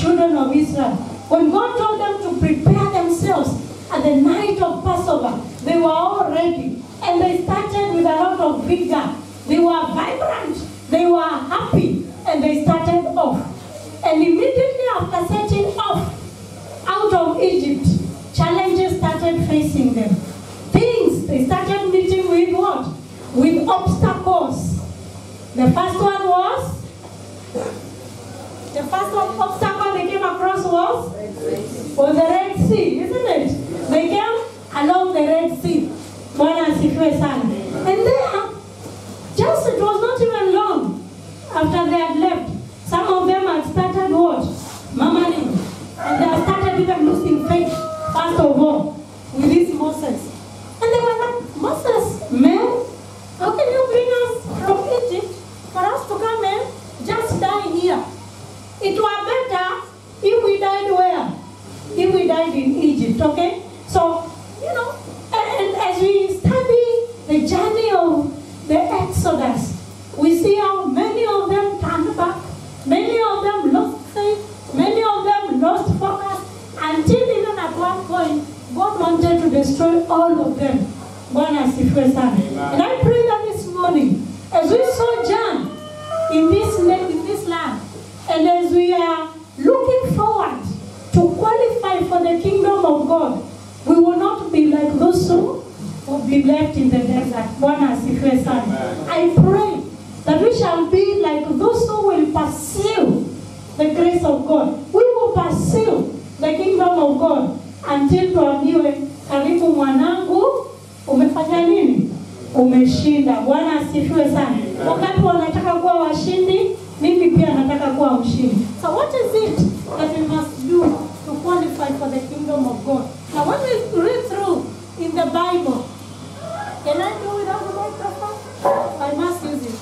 children of Israel. When God told them to prepare themselves at the night of Passover, they were all ready. And they started with a lot of vigor. They were vibrant. They were happy. And they started off. And immediately after setting off out of Egypt, challenges started facing them. They started meeting with what? With obstacles. The first obstacle they came across was the Red Sea, isn't it? They came along the Red Sea. And there, just it was not even long after they had left, some of them had started what? Murmuring. And they had started even losing faith, first of all, with this Moses. And they were like, Moses, man, how can you bring us from Egypt for us to come and just die here? It were better if we died where? If we died in Egypt, okay? So, and as we study the journey of the Exodus, we see how many of them turned back, many of them lost faith, many of them lost focus, until even at one point, God wanted to destroy all of them. And I pray that this morning, as we sojourn in this land, and as we are looking forward to qualify for the kingdom of God, we will not be like those who will be left in the desert. I pray that we shall be like those who will pursue the grace of God. We will pursue the kingdom of God until tuambiwe, karibu mwanangu, umefanya nini? Umeshinda. Bwana asifiwe sana. Wakati wanataka kuwa washindi, mimi pia nataka kuwa mshindi. So what is it that we must do to qualify for the kingdom of God? Now when we read through in the Bible, can I do without the microphone? I must use it.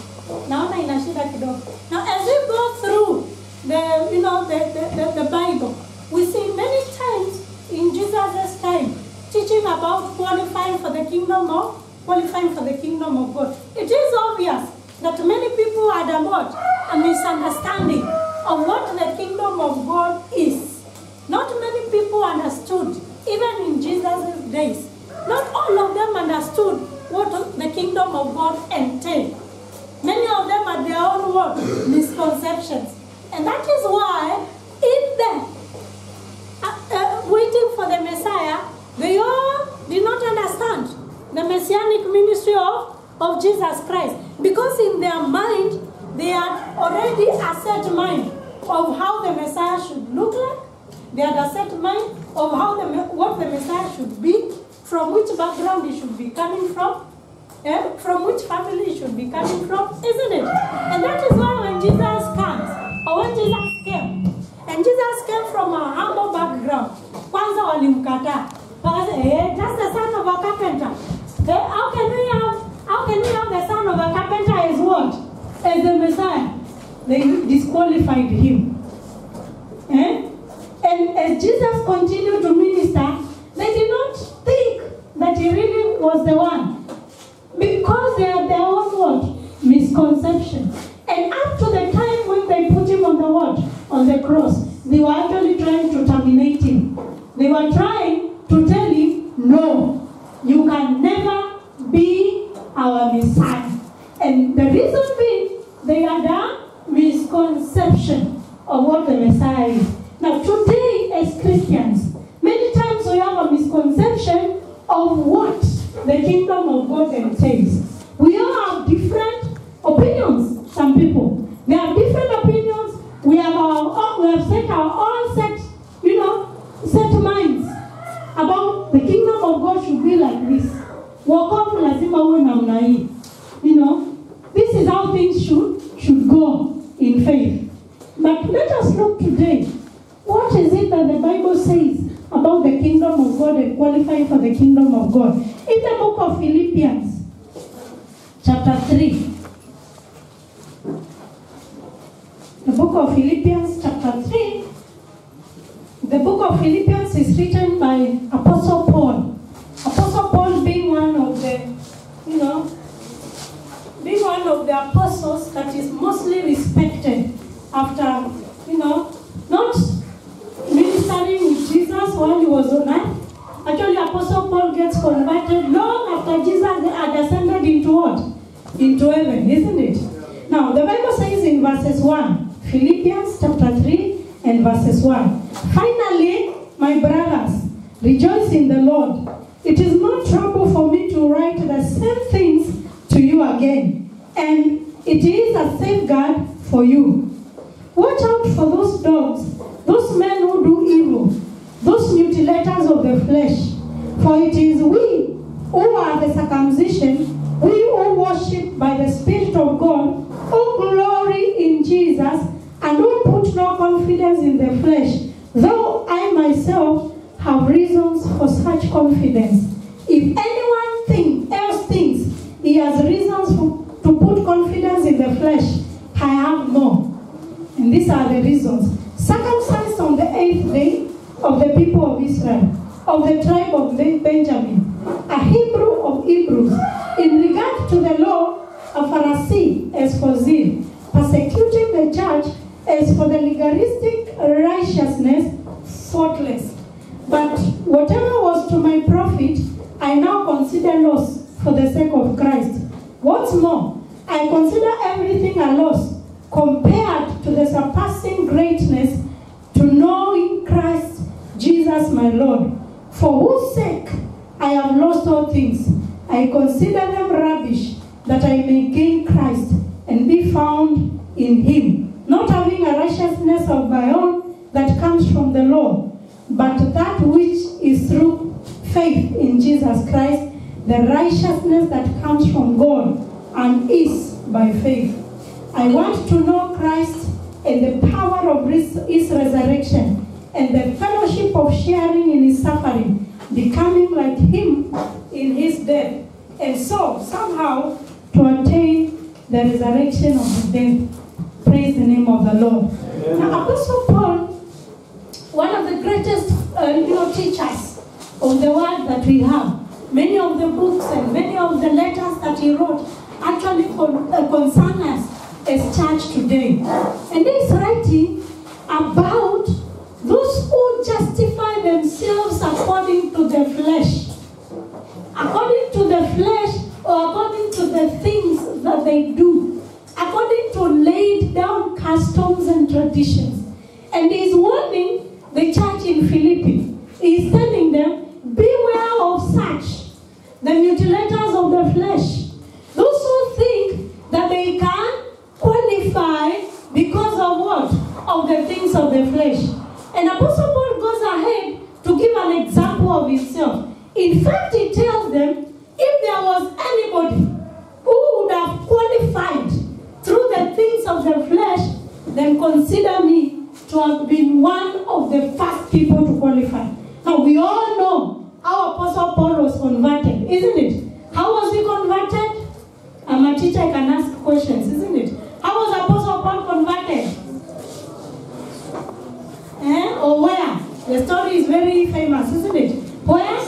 Naona inashida kidogo. Now as we go through the Bible, we see many times in Jesus' time teaching about qualifying for the kingdom of God. It is obvious that many people had a misunderstanding of what the kingdom of God is. Not many people understood, even in Jesus' days. Not all of them understood what the kingdom of God entailed. Many of them had their own misconceptions. And that is why in them, waiting for the Messiah, they all did not understand the messianic ministry of Jesus Christ. Because in their mind, they had already a set mind of how the Messiah should look like. They had a set mind of what the Messiah should be, from which background he should be coming from which family he should be coming from, isn't it? And that is why when Jesus comes, or when Jesus came, and Jesus came from a humble background, kwanza walimkataa. That's the son of a carpenter. How can we have the son of a carpenter as what? As the Messiah? They disqualified him. And as Jesus continued to minister, they did not think that he really was the one. Because they had their own misconception. And up to the time when they put him on the cross, they were actually trying to terminate him. They were trying to tell him, no, you can never be our Messiah. And the reason being, they had a misconception of what the Messiah is. Now today, as Christians, many times we have a misconception of what the kingdom of God entails. We all have different opinions, some people. They have different opinions. We have set our own set minds about the kingdom of God should be like this. This is how things should go in faith. But let us look today. What is it that the Bible says about the kingdom of God and qualifying for the kingdom of God? In the book of Philippians, chapter 3. The book of Philippians, chapter 3. The book of Philippians is written by Apostle Paul. Apostle Paul being one of the apostles that is mostly respected after, not while he was on earth. Actually, Apostle Paul gets converted long after Jesus had ascended into what? Into heaven, isn't it? Now, the Bible says in verses 1, Philippians chapter 3 and verses 1. Finally, my brothers, rejoice in the Lord. It is no trouble for me to write the same things to you again, and it is a safeguard for you. Watch out for those dogs, those men who do evil, those mutilators of the flesh. For it is we who are the circumcision, we who worship by the Spirit of God, who glory in Jesus, and who put no confidence in the flesh, though I myself have reasons for such confidence. If anyone else thinks he has reasons to put confidence in the flesh, I have more. And these are the reasons. Circumcised on the 8th day of the people of Israel, of the tribe of Benjamin, a Hebrew of Hebrews, in regard to the law, a Pharisee as for zeal, persecuting the church as for the legalistic righteousness, faultless. But whatever was to my profit, I now consider loss for the sake of Christ. What's more, I consider everything a loss compared to the surpassing greatness to know Christ Jesus my Lord, for whose sake I have lost all things. I consider them rubbish, that I may gain Christ and be found in him, not having a righteousness of my own that comes from the law, but that which is through faith in Jesus Christ, the righteousness that comes from God and is by faith. I want to know Christ and the power of his resurrection and the fellowship of sharing in his suffering, becoming like him in his death, and so somehow to attain the resurrection of the dead. Praise the name of the Lord. Amen. Now, Apostle Paul, one of the greatest teachers of the word that we have, many of the books and many of the letters that he wrote actually concern us as church today. And he's writing about those who justify themselves according to the flesh. According to the flesh, or according to the things that they do. According to laid down customs and traditions. And he's warning the church in Philippi. He's telling them, beware of such, the mutilators of the flesh. Those who think that they can qualify because of what? Of the things of the flesh. And Apostle Paul goes ahead to give an example of himself. In fact, he tells them, if there was anybody who would have qualified through the things of the flesh, then consider me to have been one of the first people to qualify. Now, we all know how Apostle Paul was converted, isn't it? How was he converted? I'm a teacher, I can ask questions, isn't it? How was Apostle Paul converted? Or where? The story is very famous, isn't it? Where?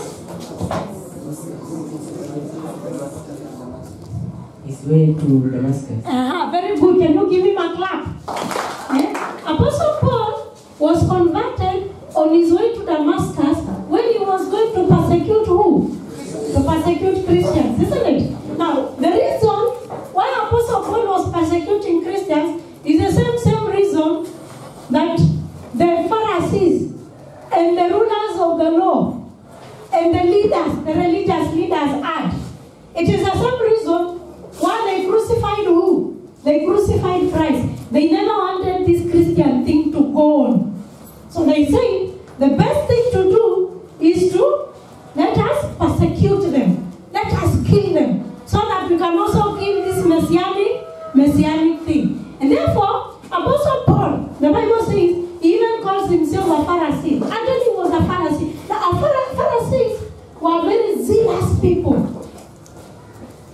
His way to Damascus. Very good. Can you give him a clap? Apostle Paul was converted on his way to Damascus when he was going to persecute who? To persecute Christians, isn't it? Now, the reason why Apostle Paul was persecuting Christians is the same reason that the Pharisees and the rulers of the law and the religious leaders had. It is the same reason why they crucified who? They crucified Christ. They never wanted this Christian thing to go on. So they say the best thing to do is to let us persecute them. Let us kill them. So that we can also kill this messianic thing. And therefore, Apostle Paul, the Bible says, he even calls himself a Pharisee. Actually, he was a Pharisee. The Pharisees were very zealous people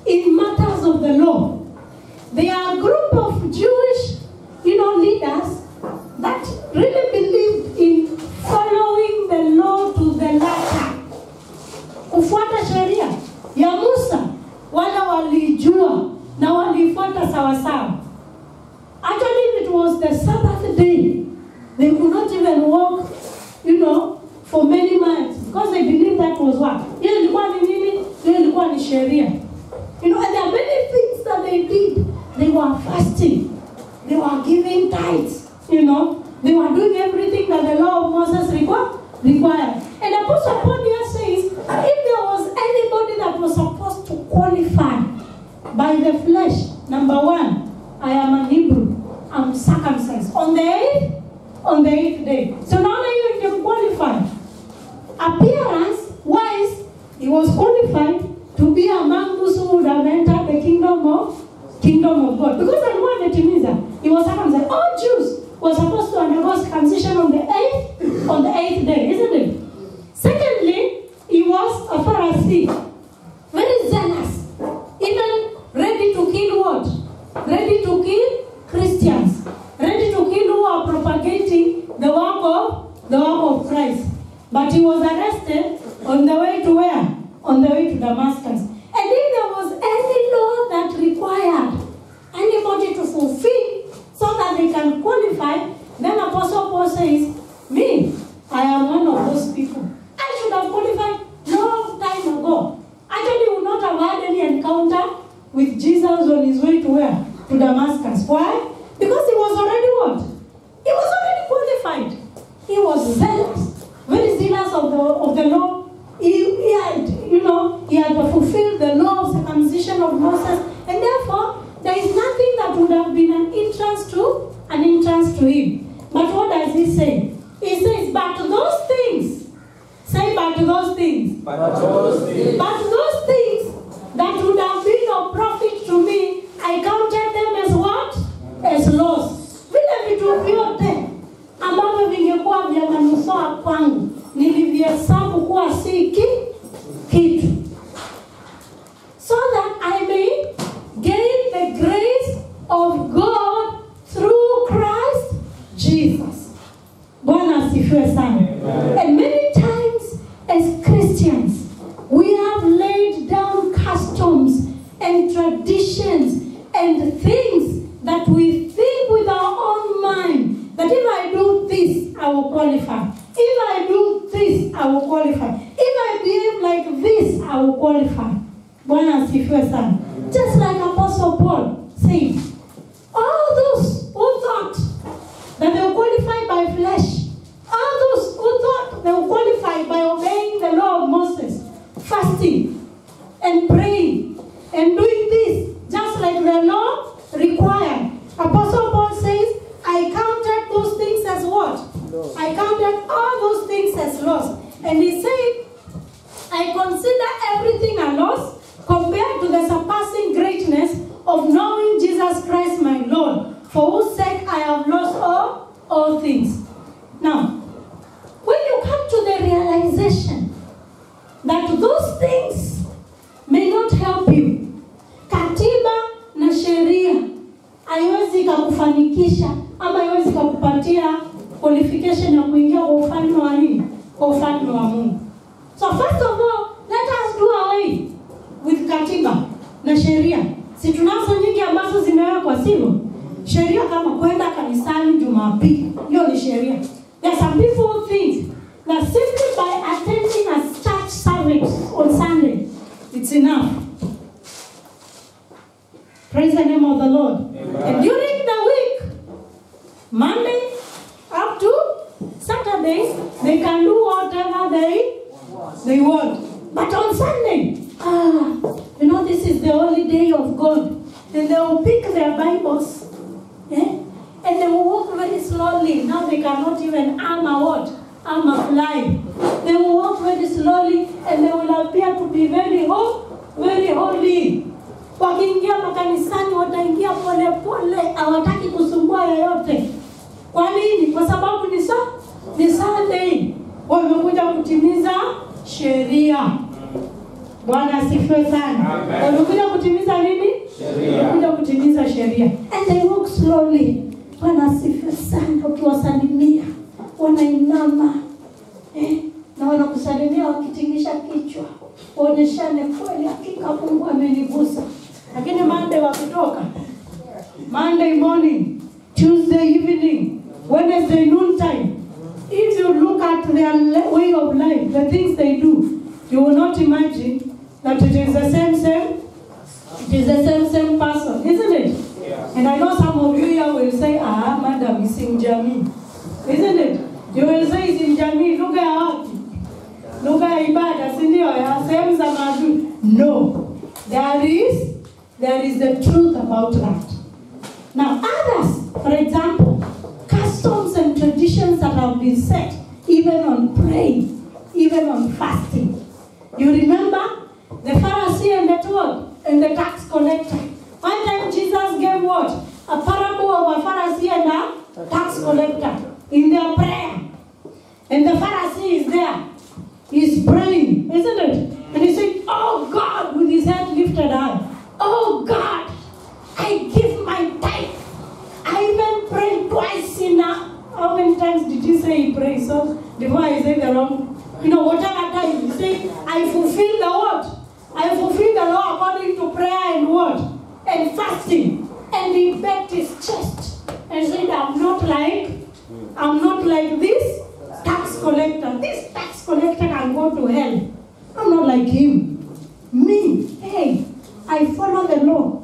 in matters of the law. They are a group of Jewish, leaders that really believed in following the law to the letter. Kufuata sheria ya Musa, wala walijua na walifuata sawasawa. Actually, it was the Sabbath day. They could not even walk, for many sheria. You know, and there are many things that they did. They were fasting. They were giving tithes. You know, they were doing everything that the law of Moses required. And Apostle Paul here says, if there was anybody that was supposed to qualify by the flesh, number one, I am an Hebrew. I'm circumcised on the eighth day. So now you can qualify. Appearance-wise, he was qualified to be among those who would have entered the kingdom of God. Because alikuwa ametimiza, he was circumcised. All Jews were supposed to undergo circumcision on the eighth day, isn't it? Secondly, he was a Pharisee, very zealous, even ready to kill what? Ready to kill Christians, ready to kill who are propagating the work of Christ. But he was arrested on the way to where? On the way to Damascus. And if there was any law that required anybody to fulfill so that they can qualify, then Apostle Paul says, me, I am one of those people. I should have qualified long time ago. Actually, would not have had any encounter with Jesus on his way to where? To Damascus. Why? Because he was already what? He was already qualified. He was zealous, very zealous of the law. He had fulfilled the law of circumcision of Moses, and therefore there is nothing that would have been an entrance to him. But what does he say? He says, but those things. Say, but those things. But those things that would have been of profit to me, I counted them as what? As loss. Vile vitu vyote ambavyo vingekuwa vya manufaa kwangu, nilivihesabu kuwa si kitu. So that I may gain the grace of God through Christ Jesus. Bwana asifiwe sana. And many times as Christians, we have laid down customs and traditions and things that we think with our own mind that if I do this, I will qualify. If I do this, I will qualify. If I behave like this, I will qualify. Bwana asifiwe sana. Just like Apostle Paul said, all those who thought that they will qualify by flesh, all those who thought they will qualify by obeying the law of Moses, fasting and praying and doing this, just like the law required. Apostle Paul says, I counted those things as what? I counted all those things as loss. And he said, I consider everything a loss compared to the surpassing greatness of knowing Jesus Christ my Lord, for whose sake I have lost all things. Now, when you come to the realization that those things may not help you, katiba na sheria haiwezi kukufanikisha ama haiwezi kukupatia qualification ya kuingia kwa ufalme wa nini? Kwa ufalme wa Mungu. So first of all, let us do away with katiba na sheria. Si tunazo nyingi ambazo zimewekwa sivyo? Sheria kama kwenda kanisani Jumapili, hiyo ni sheria. There are some people who think that simply by attending a church service on Sunday, it's enough. Praise the name of the Lord. Amen. And during the week, Monday up to Saturday, they can do whatever they want. But on Sunday, this is the holy day of God. And they will pick their Bibles. And they will walk very slowly. Now they cannot even arm a fly. They will walk very slowly and they will appear to be very holy. Wakiingia makanisani wataingia pole pole, hawataki kusumbua yoyote. Kwa nini? Kwa sababu ni Sunday. Wamekuja kutimiza sheria. Bwana asifiwe sana. Wamekuja kutimiza nini? Sheria. Wamekuja kutimiza sheria. And they walk slowly. Bwana asifiwe sana. Ukiwasalimia wanainama. Na wanakusalimia wakitingisha kichwa. Waonyeshane kweli hakika Mungu amenigusa. Lakini Monday wakitoka, Monday morning, Tuesday evening, Wednesday noontime, if you look at their way of life, the things they do, you will not imagine that it is the same? It is the same person, isn't it? Yeah. And I know some of you here will say, madam, it's in Jamii. Isn't it? You will say it's in Jamii. Look at how. Look at ibada, sindio, same za maadui. No. There is the truth about that. Now others, for example, customs and traditions that have been set, even on praying, even on fasting. You remember the Pharisee and the tax collector. One time Jesus gave what? A parable of a Pharisee and a tax collector in their prayer. And the Pharisee is there. He's praying, isn't it? And he said, oh God, with his head lifted high. Oh God, I give my tithe. I even prayed twice in a... How many times did he say he prayed? So before I say the wrong... whatever time, he said, I fulfill the what? I fulfill the law according to prayer and what? And fasting. And he beat his chest and said, I'm not like this tax collector. This tax collector can go to hell. I'm not like him. Me, hey, I follow the law.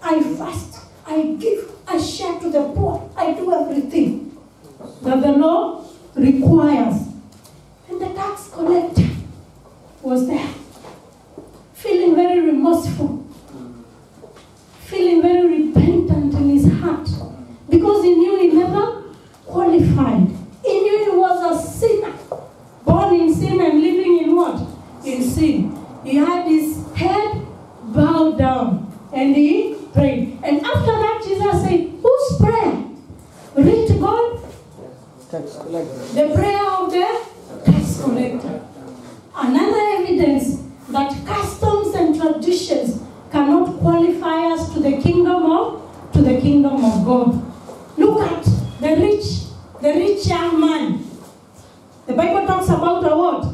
I fast. I give. I share to the poor. I do everything that the law requires. And the tax collector was there, feeling very remorseful, feeling very repentant in his heart, because he knew he never qualified. He knew he was a sinner, born in sin and living in what? In sin. He had his head bowed down and he prayed. And after that, Jesus said, whose prayer? Read God? The prayer of the tax collector. Another evidence that customs and traditions cannot qualify us to the kingdom of God. Look at the rich young man. The Bible talks about a what?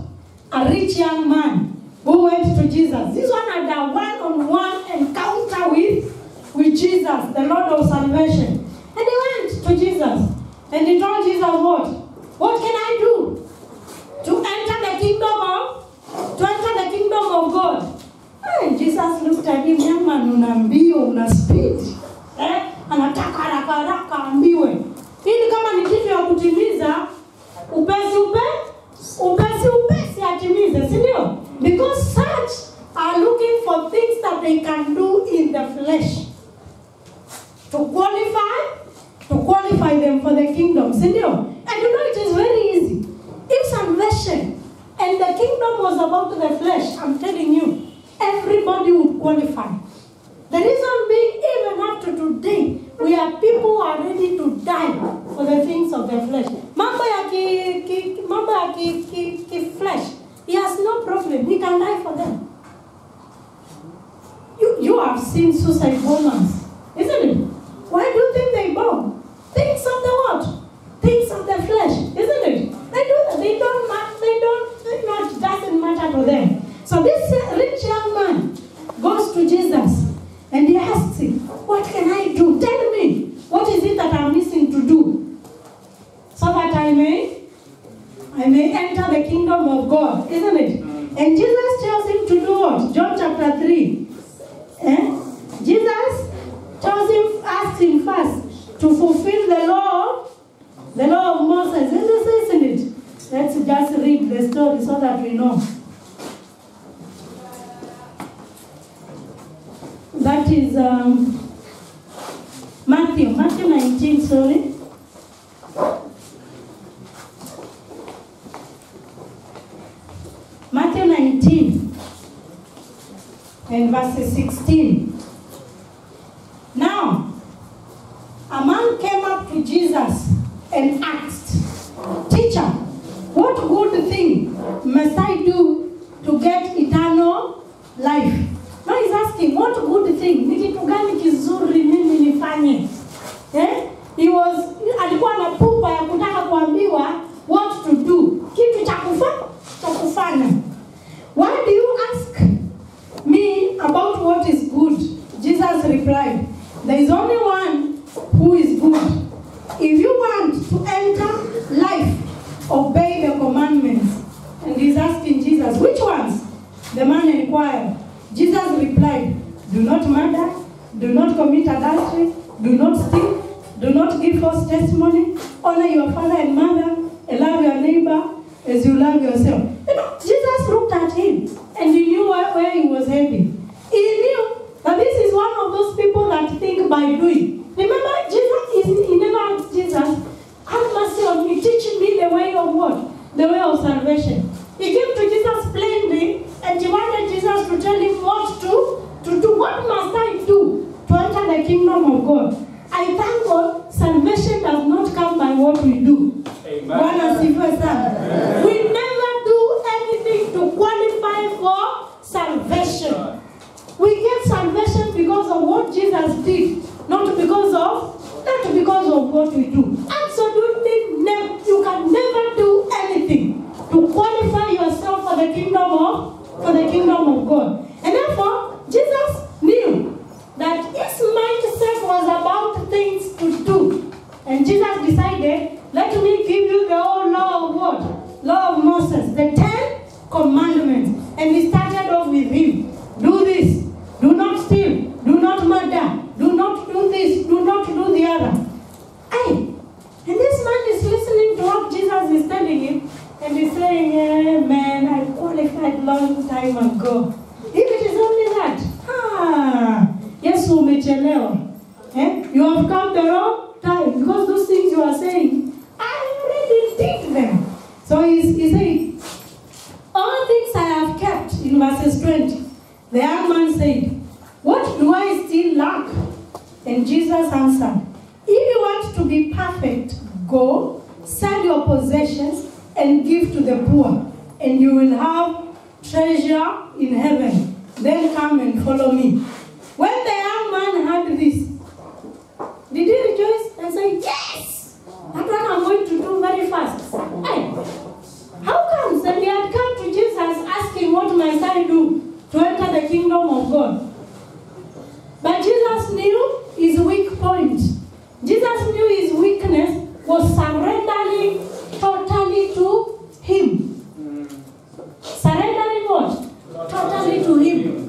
A rich young man who went to Jesus. This one had a one-on-one encounter with Jesus, the Lord of salvation. And he went to Jesus. And he told Jesus what? What can I do to enter the kingdom of God? And Jesus looked at him, young man, una speed. Anataka haraka ambiwe. Ili kama ni kitu ya kutimiza, upesi atimize, si ndio? Because such are looking for things that they can do in the flesh to qualify them for the kingdom, si ndio? And you know it is very easy. If salvation and the kingdom was about the flesh, I'm telling you, everybody would qualify. The reason being, even up to today, we have people who are ready to die for the things of the flesh. Mambo ya flesh, he has no problem. He can die for them. You have seen suicide bombers, isn't it? Why do you think they bomb? Things of the what? Things of the flesh, isn't it? They do that. It doesn't matter to them. So this rich young man goes to Jesus and he asks him, what can I do? Tell me, what is it that I'm missing to do so that I may enter the kingdom of God, isn't it? And Jesus tells him to do what? John chapter 3. Jesus asked him first to fulfill the law of Moses, isn't it? Let's just read the story so that we know. That is Matthew 19, sorry. Matthew 19 and verse 16. Now, a man came up to Jesus and asked, Teacher, what good thing must I do to get eternal life? Now he's asking, what good thing? Ni kitu gani kizuri mimi nifanye? Alikuwa na pupa ya kutaka kuambiwa what to do. Kitu cha kufanya. Why do you ask me about what is good? Jesus replied, there is only one who is good. If you want to enter life, obey the commandments. And he's asking Jesus, which ones? The man inquired. not commit adultery, do not steal, do not give false testimony, honor your father and mother, and love your neighbor as you love yourself. You know, Jesus looked at him and he knew where he was heading. He knew that this is one of those people that think by doing. Remember, he never asked Jesus, have mercy on me, teach me the way of what? The way of salvation. He came to Jesus plainly and he wanted Jesus to tell him what to do. What must I do to enter the kingdom of God? I thank God salvation does not come by what we do. Amen. We never do anything to qualify for salvation. We get salvation because of what Jesus did, not because of what we do. Absolutely never. You can never do anything to qualify yourself for the kingdom of God. And therefore, Jesus knew that his mindset was about things to do. And Jesus decided, let me give you the whole law of what? Law of Moses, the 10 commandments. And he started off with him. Do this. Do not steal. Do not murder. Do not do this. Do not do the other. And this man is listening to what Jesus is telling him. And he's saying, man, I qualified long time ago. If it is only that, yes, umechelewa. You have come the wrong time because those things you are saying, I already did them. So he said, all things I have kept in verses 20. The young man said, what do I still lack? And Jesus answered, if you want to be perfect, go, sell your possessions and give to the poor, and you will have treasure in heaven. Then come and follow me. When the young man heard this, did he rejoice and say, yes, that's what I'm going to do very fast? Hey, how comes? And he had come to Jesus asking, what must I do to enter the kingdom of God? But Jesus knew his weak point. Jesus knew his weakness was surrendering totally to him. Surrendering what? Totally to him.